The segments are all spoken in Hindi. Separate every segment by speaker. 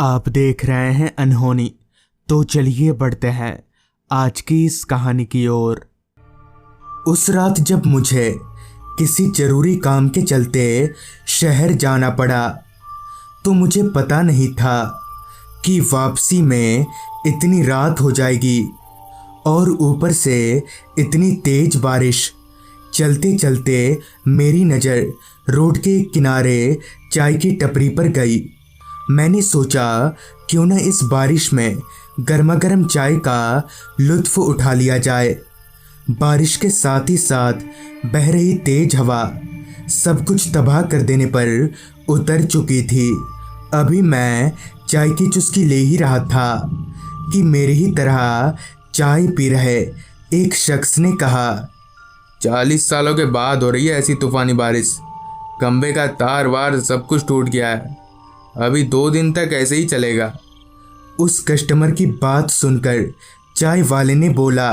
Speaker 1: आप देख रहे हैं अनहोनी। तो चलिए बढ़ते हैं आज की इस कहानी की ओर। उस रात जब मुझे किसी जरूरी काम के चलते शहर जाना पड़ा तो मुझे पता नहीं था कि वापसी में इतनी रात हो जाएगी और ऊपर से इतनी तेज बारिश। चलते चलते मेरी नज़र रोड के किनारे चाय की टपरी पर गई। मैंने सोचा क्यों न इस बारिश में गर्मा गर्म चाय का लुत्फ़ उठा लिया जाए। बारिश के साथ ही साथ बह रही तेज हवा सब कुछ तबाह कर देने पर उतर चुकी थी। अभी मैं चाय की चुस्की ले ही रहा था कि मेरी ही तरह चाय पी रहे एक शख्स ने कहा,
Speaker 2: 40 सालों के बाद हो रही है ऐसी तूफानी बारिश। खंबे का तार वार सब कुछ टूट गया है। अभी 2 दिन तक ऐसे ही चलेगा।
Speaker 1: उस कस्टमर की बात सुनकर चाय वाले ने बोला,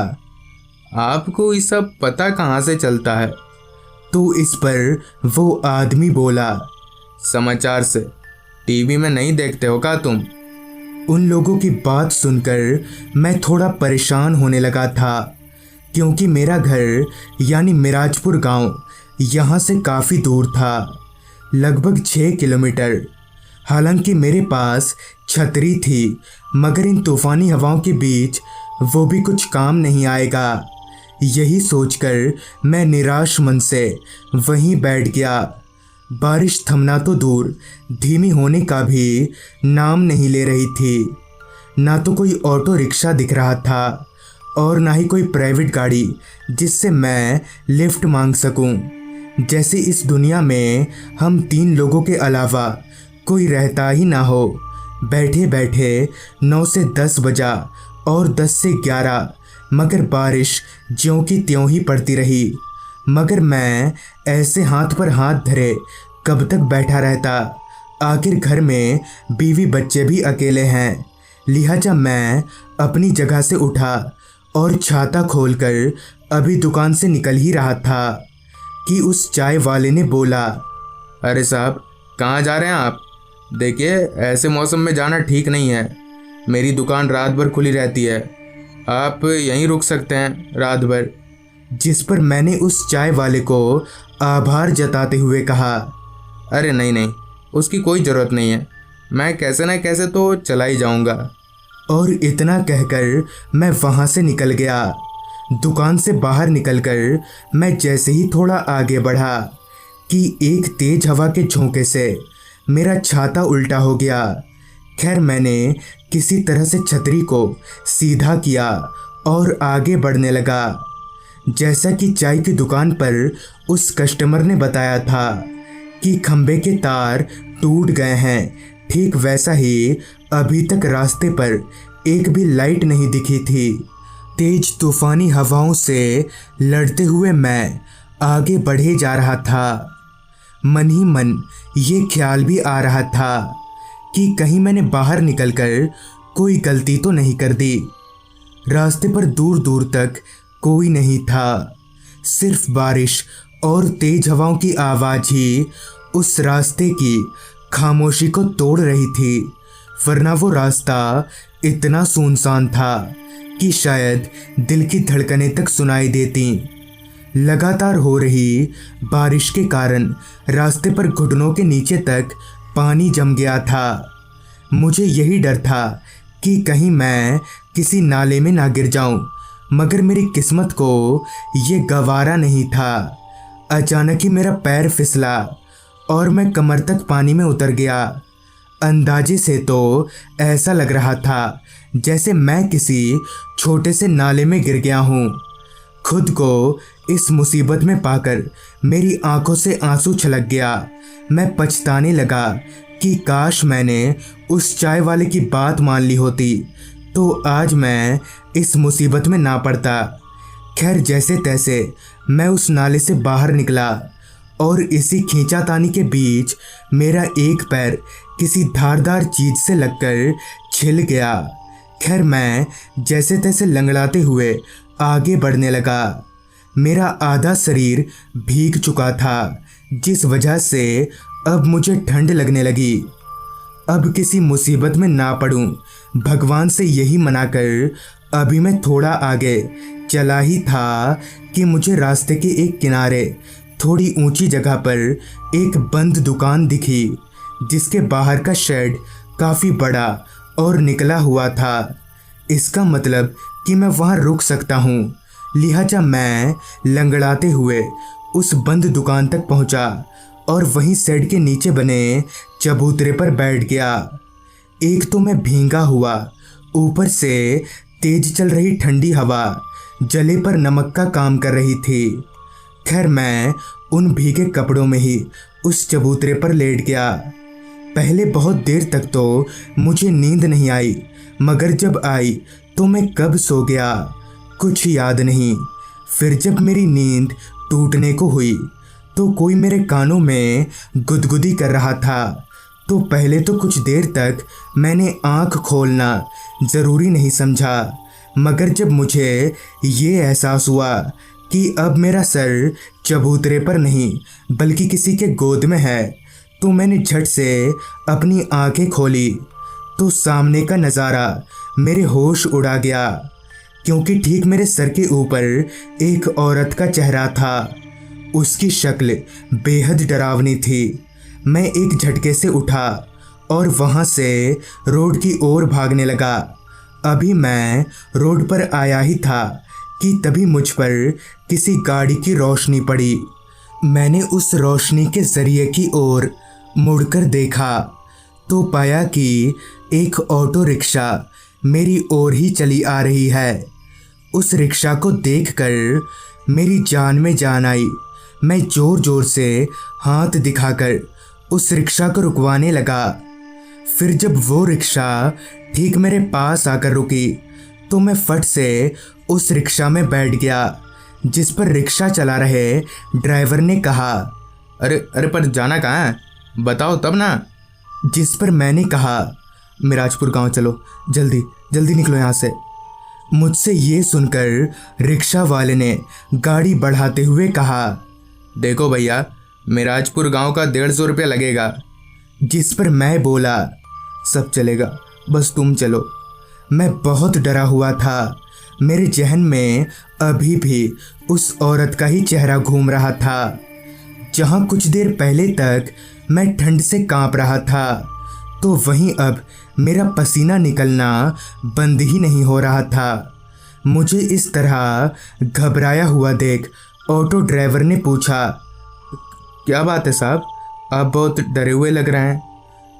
Speaker 2: आपको ये सब पता कहाँ से चलता है?
Speaker 1: तो इस पर वो आदमी बोला,
Speaker 2: समाचार से। टीवी में नहीं देखते हो क्या तुम?
Speaker 1: उन लोगों की बात सुनकर मैं थोड़ा परेशान होने लगा था क्योंकि मेरा घर यानी मिराजपुर गांव यहाँ से काफ़ी दूर था, लगभग 6 किलोमीटर। हालांकि मेरे पास छतरी थी मगर इन तूफ़ानी हवाओं के बीच वो भी कुछ काम नहीं आएगा। यही सोचकर मैं निराश मन से वहीं बैठ गया। बारिश थमना तो दूर धीमी होने का भी नाम नहीं ले रही थी। ना तो कोई ऑटो रिक्शा दिख रहा था और ना ही कोई प्राइवेट गाड़ी जिससे मैं लिफ्ट मांग सकूं। जैसे इस दुनिया में हम 3 लोगों के अलावा कोई रहता ही ना हो। बैठे बैठे 9 से 10 बजा और 10 से 11, मगर बारिश ज्यों की त्यों ही पड़ती रही। मगर मैं ऐसे हाथ पर हाथ धरे कब तक बैठा रहता? आखिर घर में बीवी बच्चे भी अकेले हैं। लिहाजा मैं अपनी जगह से उठा और छाता खोलकर अभी दुकान से निकल ही रहा था कि उस चाय वाले ने बोला,
Speaker 2: अरे साहब, कहाँ जा रहे हैं आप? देखिए, ऐसे मौसम में जाना ठीक नहीं है। मेरी दुकान रात भर खुली रहती है, आप यहीं रुक सकते हैं रात भर।
Speaker 1: जिस पर मैंने उस चाय वाले को आभार जताते हुए कहा,
Speaker 2: अरे नहीं नहीं, उसकी कोई ज़रूरत नहीं है, मैं कैसे न कैसे तो चला ही जाऊंगा।
Speaker 1: और इतना कहकर मैं वहाँ से निकल गया। दुकान से बाहर निकलकर मैं जैसे ही थोड़ा आगे बढ़ा कि एक तेज हवा के झोंके से मेरा छाता उल्टा हो गया। खैर, मैंने किसी तरह से छतरी को सीधा किया और आगे बढ़ने लगा। जैसा कि चाय की दुकान पर उस कस्टमर ने बताया था कि खंबे के तार टूट गए हैं, ठीक वैसा ही अभी तक रास्ते पर एक भी लाइट नहीं दिखी थी। तेज तूफानी हवाओं से लड़ते हुए मैं आगे बढ़े जा रहा था। मन ही मन ये ख्याल भी आ रहा था कि कहीं मैंने बाहर निकलकर कोई गलती तो नहीं कर दी। रास्ते पर दूर दूर तक कोई नहीं था, सिर्फ बारिश और तेज हवाओं की आवाज़ ही उस रास्ते की खामोशी को तोड़ रही थी। वरना वो रास्ता इतना सुनसान था कि शायद दिल की धड़कनें तक सुनाई देती। लगातार हो रही बारिश के कारण रास्ते पर घुटनों के नीचे तक पानी जम गया था। मुझे यही डर था कि कहीं मैं किसी नाले में ना गिर जाऊं, मगर मेरी किस्मत को ये गवारा नहीं था। अचानक ही मेरा पैर फिसला और मैं कमर तक पानी में उतर गया। अंदाजे से तो ऐसा लग रहा था जैसे मैं किसी छोटे से नाले में गिर गया हूँ। खुद को इस मुसीबत में पाकर मेरी आंखों से आंसू छलक गया। मैं पछताने लगा कि काश मैंने उस चाय वाले की बात मान ली होती तो आज मैं इस मुसीबत में ना पड़ता। खैर, जैसे तैसे मैं उस नाले से बाहर निकला और इसी खींचातानी के बीच मेरा एक पैर किसी धारदार चीज से लगकर छिल गया। खैर, मैं जैसे तैसे लंगड़ाते हुए आगे बढ़ने लगा। मेरा आधा शरीर भीग चुका था जिस वजह से अब मुझे ठंड लगने लगी। अब किसी मुसीबत में ना पड़ूं, भगवान से यही मनाकर अभी मैं थोड़ा आगे चला ही था कि मुझे रास्ते के एक किनारे थोड़ी ऊंची जगह पर एक बंद दुकान दिखी, जिसके बाहर का शेड काफ़ी बड़ा और निकला हुआ था। इसका मतलब कि मैं वहाँ रुक सकता हूँ। लिहाजा मैं लंगड़ाते हुए उस बंद दुकान तक पहुँचा और वहीं शेड के नीचे बने चबूतरे पर बैठ गया। एक तो मैं भींगा हुआ, ऊपर से तेज चल रही ठंडी हवा जले पर नमक का काम कर रही थी। खैर मैं उन भीगे कपड़ों में ही उस चबूतरे पर लेट गया। पहले बहुत देर तक तो मुझे नींद नहीं आई, मगर जब आई तो मैं कब सो गया कुछ याद नहीं। फिर जब मेरी नींद टूटने को हुई तो कोई मेरे कानों में गुदगुदी कर रहा था। तो पहले तो कुछ देर तक मैंने आँख खोलना ज़रूरी नहीं समझा, मगर जब मुझे ये एहसास हुआ कि अब मेरा सर चबूतरे पर नहीं बल्कि किसी के गोद में है, तो मैंने झट से अपनी आंखें खोली तो सामने का नज़ारा मेरे होश उड़ा गया, क्योंकि ठीक मेरे सर के ऊपर एक औरत का चेहरा था। उसकी शक्ल बेहद डरावनी थी। मैं एक झटके से उठा और वहाँ से रोड की ओर भागने लगा। अभी मैं रोड पर आया ही था कि तभी मुझ पर किसी गाड़ी की रोशनी पड़ी। मैंने उस रोशनी के ज़रिए की ओर मुड़कर देखा तो पाया कि एक ऑटो रिक्शा मेरी ओर ही चली आ रही है। उस रिक्शा को देखकर मेरी जान में जान आई। मैं ज़ोर ज़ोर से हाथ दिखाकर उस रिक्शा को रुकवाने लगा। फिर जब वो रिक्शा ठीक मेरे पास आकर रुकी तो मैं फट से उस रिक्शा में बैठ गया, जिस पर रिक्शा चला रहे ड्राइवर ने कहा,
Speaker 2: अरे अरे पर जाना कहाँ है, बताओ तब ना।
Speaker 1: जिस पर मैंने कहा, मिराजपुर गांव चलो, जल्दी जल्दी निकलो यहाँ से। मुझसे ये सुनकर रिक्शा वाले ने गाड़ी बढ़ाते हुए कहा,
Speaker 2: देखो भैया, मिराजपुर गांव का 150 रुपया लगेगा।
Speaker 1: जिस पर मैं बोला, सब चलेगा, बस तुम चलो। मैं बहुत डरा हुआ था। मेरे जहन में अभी भी उस औरत का ही चेहरा घूम रहा था। जहाँ कुछ देर पहले तक मैं ठंड से कांप रहा था, तो वहीं अब मेरा पसीना निकलना बंद ही नहीं हो रहा था। मुझे इस तरह घबराया हुआ देख ऑटो ड्राइवर ने पूछा,
Speaker 2: क्या बात है साहब, आप बहुत डरे हुए लग रहे हैं।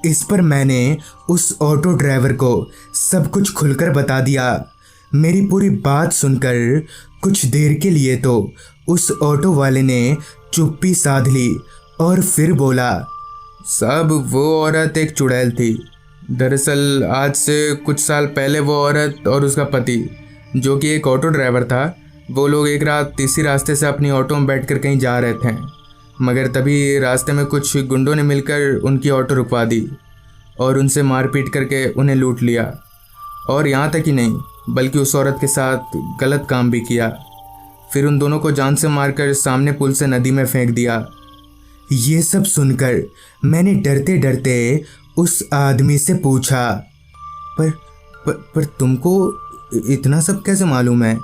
Speaker 1: इस पर मैंने उस ऑटो ड्राइवर को सब कुछ खुलकर बता दिया। मेरी पूरी बात सुनकर कुछ देर के लिए तो उस ऑटो वाले ने चुप्पी साध ली और फिर बोला,
Speaker 2: साहब वो औरत एक चुड़ैल थी। दरअसल आज से कुछ साल पहले वो औरत और उसका पति, जो कि एक ऑटो ड्राइवर था, वो लोग एक रात इसी रास्ते से अपनी ऑटो में बैठकर कहीं जा रहे थे, मगर तभी रास्ते में कुछ गुंडों ने मिलकर उनकी ऑटो रुकवा दी और उनसे मारपीट करके उन्हें लूट लिया। और यहाँ तक ही नहीं, बल्कि उस औरत के साथ गलत काम भी किया। फिर उन दोनों को जान से मारकर सामने पुल से नदी में फेंक दिया।
Speaker 1: ये सब सुनकर मैंने डरते डरते उस आदमी से पूछा, पर तुमको इतना सब कैसे मालूम है?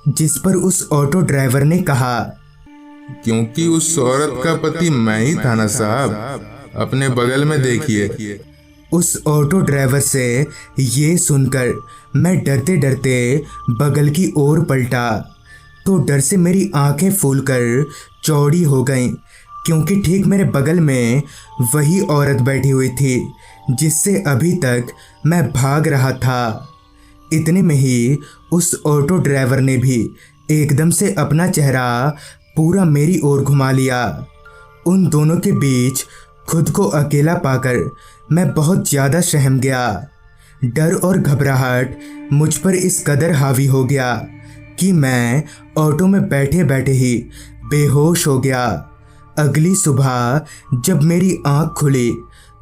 Speaker 1: जिस पर उस ऑटो ड्राइवर ने कहा,
Speaker 3: क्योंकि उस औरत का पति मैं ही था ना साहब, अपने बगल में देखिए।
Speaker 1: उस ऑटो ड्राइवर से ये सुनकर मैं डरते डरते बगल की ओर पलटा तो डर से मेरी आंखें फूलकर चौड़ी हो गईं, क्योंकि ठीक मेरे बगल में वही औरत बैठी हुई थी जिससे अभी तक मैं भाग रहा था। इतने में ही उस ऑटो ड्राइवर ने भी एकदम से अपना चेहरा पूरा मेरी ओर घुमा लिया। उन दोनों के बीच खुद को अकेला पाकर मैं बहुत ज़्यादा सहम गया। डर और घबराहट मुझ पर इस कदर हावी हो गया कि मैं ऑटो में बैठे बैठे ही बेहोश हो गया। अगली सुबह जब मेरी आँख खुली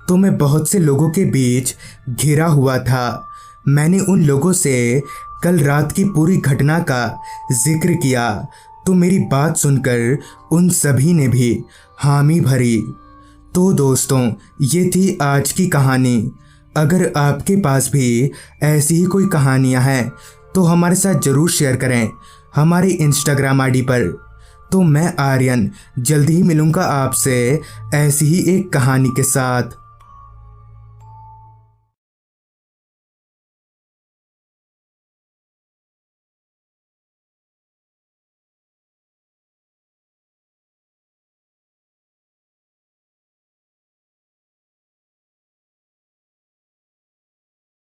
Speaker 1: तो मैं बहुत से लोगों के बीच घिरा हुआ था। मैंने उन लोगों से कल रात की पूरी घटना का जिक्र किया तो मेरी बात सुनकर उन सभी ने भी हामी भरी। तो दोस्तों, ये थी आज की कहानी। अगर आपके पास भी ऐसी ही कोई कहानियाँ हैं तो हमारे साथ ज़रूर शेयर करें हमारे इंस्टाग्राम आईडी पर। तो मैं आर्यन जल्दी ही मिलूँगा आपसे ऐसी ही एक कहानी के साथ।